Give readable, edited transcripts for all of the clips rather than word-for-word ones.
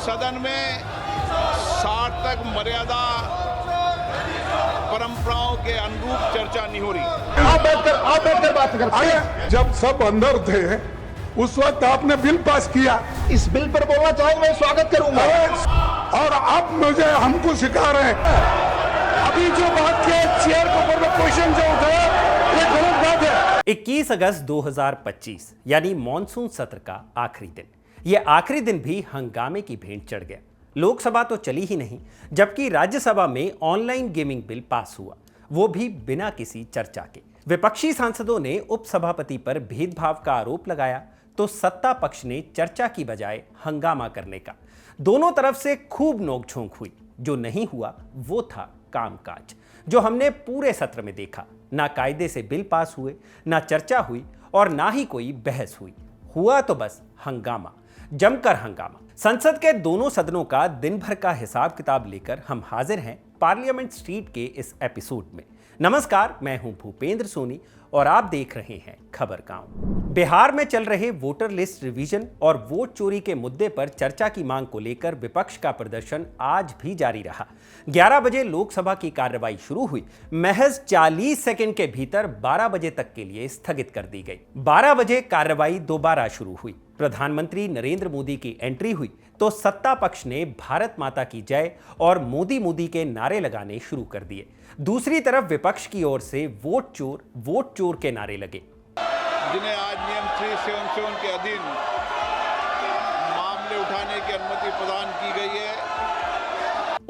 सदन में सार्थक मर्यादा परंपराओं के अनुरूप चर्चा नहीं हो रही। आप बैठकर बात कर। जब सब अंदर थे उस वक्त आपने बिल पास किया। इस बिल पर बोलना चाहे मैं स्वागत करूंगा। और आप मुझे हमको सिखा रहे हैं। अभी जो बात किया चेयर के ऊपर क्वेश्चन जो उठाया ये गलत बात है। 21 अगस्त 2025 यानी मॉनसून सत्र का आखिरी दिन। यह आखिरी दिन भी हंगामे की भेंट चढ़ गया। लोकसभा तो चली ही नहीं, जबकि राज्यसभा में ऑनलाइन गेमिंग बिल पास हुआ, वो भी बिना किसी चर्चा के। विपक्षी सांसदों ने उपसभापति पर भेदभाव का आरोप लगाया तो सत्ता पक्ष ने चर्चा की बजाय हंगामा करने का। दोनों तरफ से खूब नोकझोंक हुई। जो नहीं हुआ वो था कामकाज, जो हमने पूरे सत्र में देखा। ना कायदे से बिल पास हुए, ना चर्चा हुई और ना ही कोई बहस हुई। हुआ तो बस हंगामा, जमकर हंगामा। संसद के दोनों सदनों का दिन भर का हिसाब किताब लेकर हम हाजिर हैं पार्लियामेंट स्ट्रीट के इस एपिसोड में। नमस्कार, मैं हूं भूपेंद्र सोनी और आप देख रहे हैं खबर गांव। बिहार में चल रहे वोटर लिस्ट रिवीजन और वोट चोरी के मुद्दे पर चर्चा की मांग को लेकर विपक्ष का प्रदर्शन आज भी जारी रहा। 11 बजे लोकसभा की कार्रवाई शुरू हुई। महज 40 सेकंड के भीतर 12 बजे तक के लिए स्थगित कर दी गई। 12 बजे कार्रवाई दोबारा शुरू हुई। प्रधानमंत्री नरेंद्र मोदी की एंट्री हुई तो सत्ता पक्ष ने भारत माता की जय और मोदी मोदी के नारे लगाने शुरू कर दिए। दूसरी तरफ विपक्ष की ओर से वोट चोर के नारे लगे। जिन्हें आज नियम 377 के अधीन मामले उठाने की अनुमति प्रदान की गई है।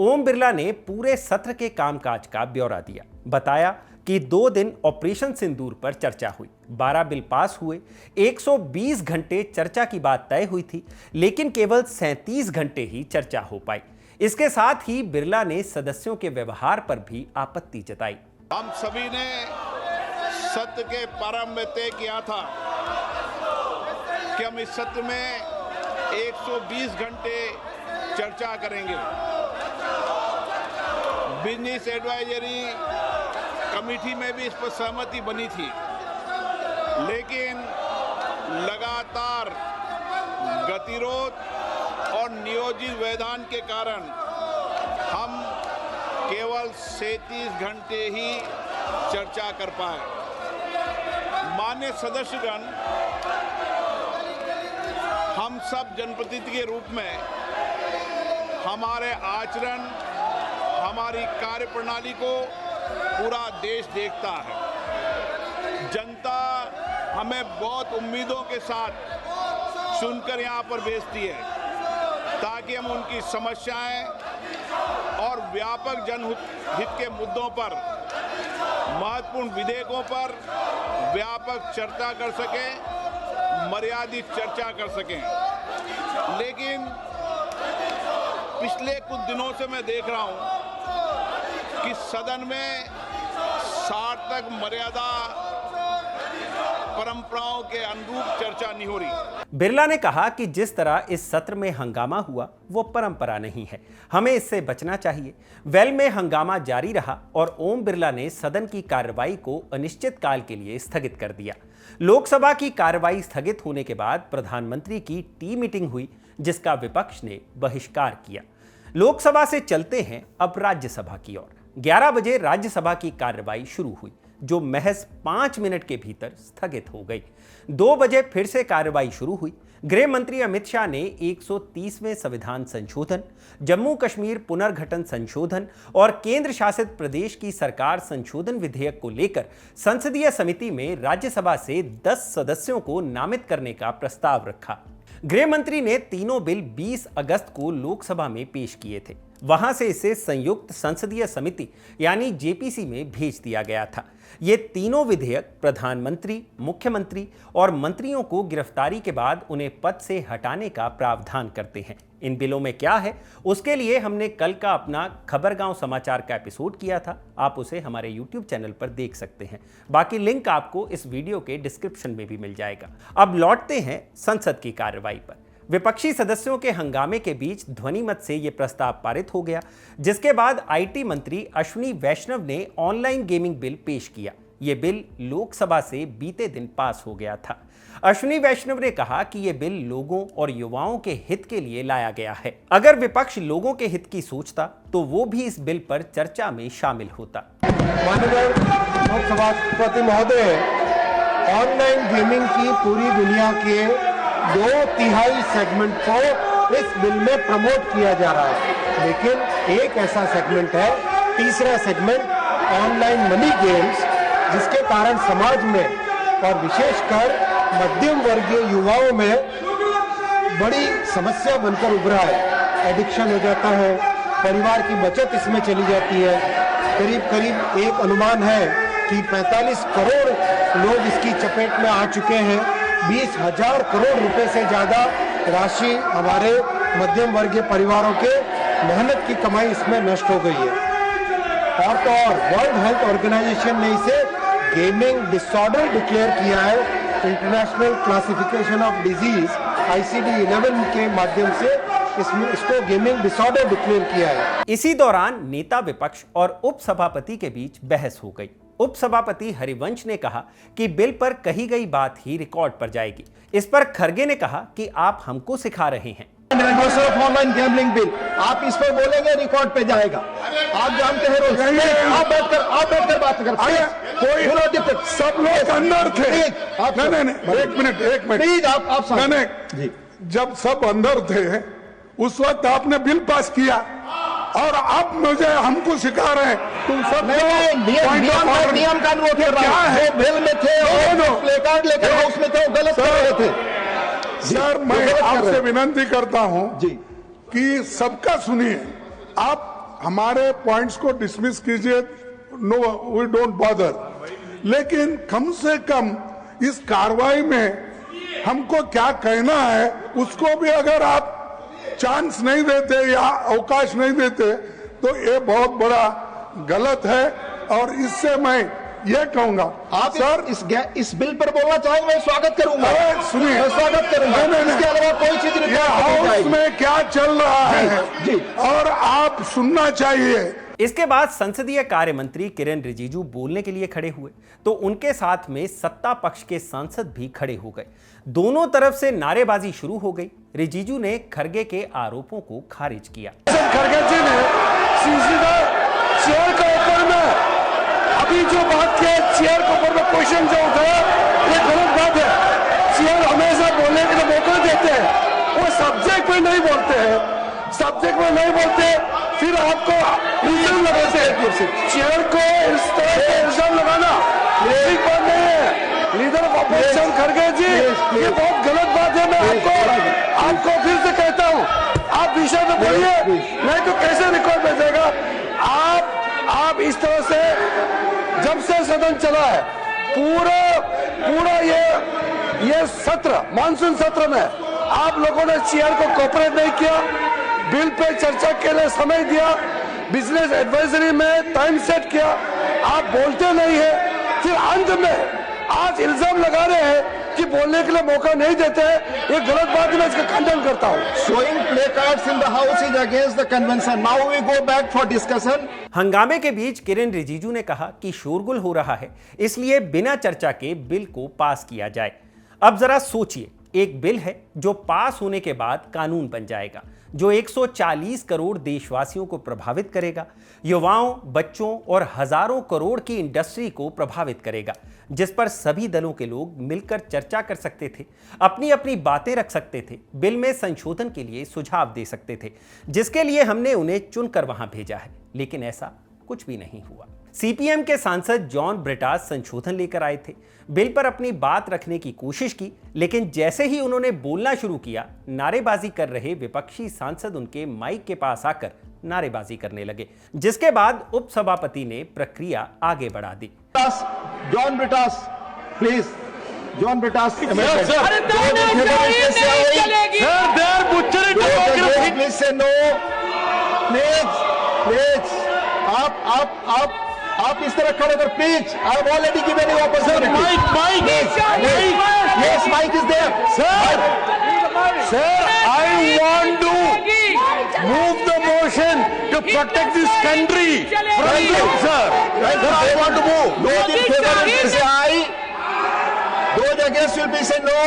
ओम बिरला ने पूरे सत्र के कामकाज का ब्यौरा दिया। बताया कि 2 दिन ऑपरेशन सिंदूर पर चर्चा हुई, 12 बिल पास हुए, 120 घंटे चर्चा की बात तय हुई थी, लेकिन केवल 37 घंटे ही चर्चा हो पाई। इसके साथ ही बिरला ने सदस्यों के व्यवहार पर भी आपत्ति जताई। हम सभी ने सत्र के प्रारंभ में तय किया था कि हम इस सत्र में 120 घंटे चर्चा करेंगे। बिजनेस एडवाइजरी कमेटी में भी इस पर सहमति बनी थी, लेकिन लगातार गतिरोध और नियोजित व्यवधान के कारण हम केवल 37 घंटे ही चर्चा कर पाए। माननीय सदस्यगण, हम सब जनप्रतिनिधि के रूप में हमारे आचरण, हमारी कार्यप्रणाली को पूरा देश देखता है। जनता हमें बहुत उम्मीदों के साथ सुनकर यहाँ पर भेजती है ताकि हम उनकी समस्याएं और व्यापक जनहित के मुद्दों पर, महत्वपूर्ण विधेयकों पर व्यापक चर्चा कर सकें, मर्यादित चर्चा कर सकें। लेकिन पिछले कुछ दिनों से मैं देख रहा हूं कि सदन में सार्थक मर्यादा परंपराओं के अनुरूप चर्चा नहीं हो रही। बिरला ने कहा कि जिस तरह इस सत्र में हंगामा हुआ वो परंपरा नहीं है, हमें इससे बचना चाहिए। वेल में हंगामा जारी रहा और ओम बिरला ने सदन की कार्रवाई को अनिश्चित काल के लिए स्थगित कर दिया। लोकसभा की कार्रवाई स्थगित होने के बाद प्रधानमंत्री की टी मीटिंग हुई, जिसका विपक्ष ने बहिष्कार किया। लोकसभा से चलते हैं अब राज्यसभा की ओर। 11 बजे राज्यसभा की कार्रवाई शुरू हुई, जो महज 5 मिनट के भीतर स्थगित हो गई। 2 बजे फिर से कार्रवाई शुरू हुई। गृह मंत्री अमित शाह ने 130वें संविधान संशोधन, जम्मू कश्मीर पुनर्गठन संशोधन और केंद्र शासित प्रदेश की सरकार संशोधन विधेयक को लेकर संसदीय समिति में राज्यसभा से 10 सदस्यों को नामित करने का प्रस्ताव रखा। गृह मंत्री ने तीनों बिल 20 अगस्त को लोकसभा में पेश किए थे। वहां से इसे संयुक्त संसदीय समिति यानी जेपीसी में भेज दिया गया था। ये तीनों विधेयक प्रधानमंत्री, मुख्यमंत्री और मंत्रियों को गिरफ्तारी के बाद उन्हें पद से हटाने का प्रावधान करते हैं। इन बिलों में क्या है, उसके लिए हमने कल का अपना खबर गांव समाचार का एपिसोड किया था। आप उसे हमारे YouTube चैनल पर देख सकते हैं। बाकी लिंक आपको इस वीडियो के डिस्क्रिप्शन में भी मिल जाएगा। अब लौटते हैं संसद की कार्रवाई पर। विपक्षी सदस्यों के हंगामे के बीच ध्वनिमत से यह प्रस्ताव पारित हो गया, जिसके बाद आईटी मंत्री अश्विनी वैष्णव ने ऑनलाइन गेमिंग बिल पेश किया। यह बिल लोकसभा से बीते दिन पास हो गया था। अश्विनी वैष्णव ने कहा कि यह बिल लोगों और युवाओं के हित के लिए लाया गया है। अगर विपक्ष लोगों के हित की सोचता तो वो भी इस बिल पर चर्चा में शामिल होता। माननीय उपसभापति महोदय, ऑनलाइन गेमिंग की पूरी दुनिया के 2/3 सेगमेंट को इस बिल में प्रमोट किया जा रहा है, लेकिन एक ऐसा सेगमेंट है, तीसरा सेगमेंट ऑनलाइन मनी गेम्स, जिसके कारण समाज में और विशेषकर मध्यम वर्गीय युवाओं में बड़ी समस्या बनकर उभरा है। एडिक्शन हो जाता है, परिवार की बचत इसमें चली जाती है। करीब करीब एक अनुमान है कि 45 करोड़ लोग इसकी चपेट में आ चुके हैं। 20,000 करोड़ रुपए से ज्यादा राशि हमारे मध्यम वर्गीय परिवारों के मेहनत की कमाई इसमें नष्ट हो गई है। और तो और वर्ल्ड हेल्थ ऑर्गेनाइजेशन ने इसे गेमिंग डिसऑर्डर डिक्लेयर किया है। International classification of disease ICD-11 के माध्यम से इसको गेमिंग डिसऑर्डर डिक्लेयर किया है। इसी दौरान नेता विपक्ष और उपसभापति के बीच बहस हो गई। उपसभापति हरिवंश ने कहा कि बिल पर कही गई बात ही रिकॉर्ड पर जाएगी। इस पर खरगे ने कहा कि आप हमको सिखा रहे हैं। ऑनलाइन गैम्बलिंग बिल, आप इस पर बोलेंगे रिकॉर्ड पे जाएगा। आप जानते हैं रोज आप बैठकर बात करते हैं। कोई सब लोग अंदर थे। नहीं, एक मिनट प्लीज आप जी, जब सब अंदर थे उस वक्त आपने बिल पास किया और आप मुझे हमको सिखा रहे हैं। तुम सब नियम कानून क्या है, बिल में थे और प्ले कार्ड लेकर उसमें थे, गलत कर रहे थे। सर, मैं आपसे विनती करता हूं जी कि सबका सुनिए। आप हमारे पॉइंट्स को डिसमिस कीजिए, नो वी डोंट बॉदर, लेकिन कम से कम इस कार्रवाई में हमको क्या कहना है उसको भी अगर आप चांस नहीं देते या अवकाश नहीं देते तो ये बहुत बड़ा गलत है। और इससे मैं ये कहूंगा, आप सर इस बिल पर बोलना चाहेंगे, मैं स्वागत करूंगा। सुनिए, मैं स्वागत करूंगा। नहीं, इसके अलावा कोई चीज नहीं। हाउस में क्या चल रहा है जी, और आप सुनना चाहिए। इसके बाद संसदीय कार्य मंत्री किरेन रिजिजू बोलने के लिए खड़े हुए तो उनके साथ में सत्ता पक्ष के सांसद भी खड़े हो गए। दोनों तरफ से नारेबाजी शुरू हो गई। रिजिजू ने खरगे के आरोपों को खारिज किया। खरगे जी ने सीधा चेयर के ऊपर में अभी जो बात किया, चेयर के ऊपर में क्वेश्चन जो उठाया, ये गलत बात है। चेयर हमेशा बोलने के लिए मौका देते हैं, वो सब्जेक्ट में नहीं बोलते हैं। सब्जेक्ट में नहीं बोलते फिर आपको इल्जाम लगाते हैं। चेयर को इस तरह से इल्जाम लगाना ठीक बात नहीं है। लीडर ऑफ अपोजिशन खरगे जी, ये बहुत गलत बात है। मैं आपको फिर से कहता हूँ, आप विषय में बोलिए, नहीं तो कैसे रिकॉर्ड में जाएगा। आप इस तरह से जब से सदन चला है पूरा ये सत्र, मानसून सत्र में आप लोगों ने चेयर को कोऑपरेट नहीं किया, बिल पे चर्चा के लिए समय दिया, बिजनेस एडवाइजरी में टाइम सेट किया, आप बोलते नहीं है। फिर अंत में आज इल्जाम लगा रहे हैं कि बोलने के लिए मौका नहीं देते हैं। ये गलत बात है, मैं इसका खंडन करता हूं। Showing placards in the house is against the convention. Now we go back for discussion. हंगामे के बीच किरेन रिजिजू ने कहा कि शोरगुल हो रहा है, इसलिए बिना चर्चा के बिल को पास किया जाए। अब जरा सोचिए, एक बिल है जो पास होने के बाद कानून बन जाएगा, जो 140 करोड़ देशवासियों को प्रभावित करेगा, युवाओं, बच्चों और हजारों करोड़ की इंडस्ट्री को प्रभावित करेगा, जिस पर सभी दलों के लोग मिलकर चर्चा कर सकते थे, अपनी अपनी बातें रख सकते थे, बिल में संशोधन के लिए सुझाव दे सकते थे, जिसके लिए हमने उन्हें चुनकर वहां भेजा है। लेकिन ऐसा कुछ भी नहीं हुआ। सीपीएम के सांसद जॉन ब्रिटास संशोधन लेकर आए थे, बिल पर अपनी बात रखने की कोशिश की, लेकिन जैसे ही उन्होंने बोलना शुरू किया, नारेबाजी कर रहे विपक्षी सांसद उनके माइक के पास आकर नारेबाजी करने लगे, जिसके बाद उपसभापति ने प्रक्रिया आगे बढ़ा दी। जॉन ब्रिटास, प्लीज, जॉन ब्रिटास, प्लीज से नो, प्लीज, आप इस तरह खड़े कर, please. I have already given you opportunity. Mike, yes, mike is there. Sir, I want to move the motion to protect this country from you, sir. I want to move. Those in favor say aye. Those against will be say no.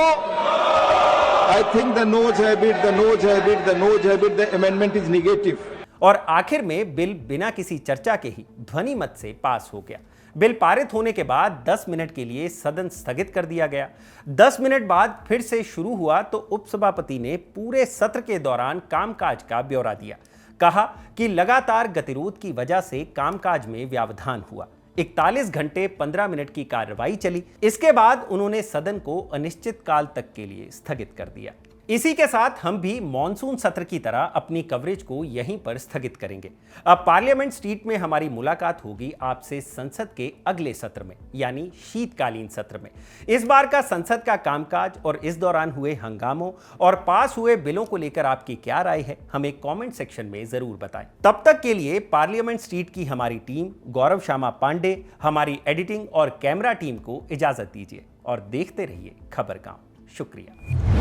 I think the no's have it, the no's have it, the no's have it. The amendment is negative. और आखिर में bill बिना किसी चर्चा के ही ध्वनि मत से पास हो गया। बिल पारित होने के बाद 10 मिनट के लिए सदन स्थगित कर दिया गया। 10 मिनट बाद फिर से शुरू हुआ तो उपसभापति ने पूरे सत्र के दौरान कामकाज का ब्यौरा दिया। कहा कि लगातार गतिरोध की वजह से कामकाज में व्यवधान हुआ। 41 घंटे 15 मिनट की कार्रवाई चली। इसके बाद उन्होंने सदन को अनिश्चित काल तक के लिए स्थगित कर दिया। इसी के साथ हम भी मॉनसून सत्र की तरह अपनी कवरेज को यहीं पर स्थगित करेंगे। अब पार्लियामेंट स्ट्रीट में हमारी मुलाकात होगी आपसे संसद के अगले सत्र में, यानी शीतकालीन सत्र में। इस बार का संसद का कामकाज और इस दौरान हुए हंगामों और पास हुए बिलों को लेकर आपकी क्या राय है, हमें कमेंट सेक्शन में जरूर बताएं। तब तक के लिए पार्लियामेंट स्ट्रीट की हमारी टीम, गौरव श्यामा पांडे, हमारी एडिटिंग और कैमरा टीम को इजाजत दीजिए और देखते रहिए खबर गांव। शुक्रिया।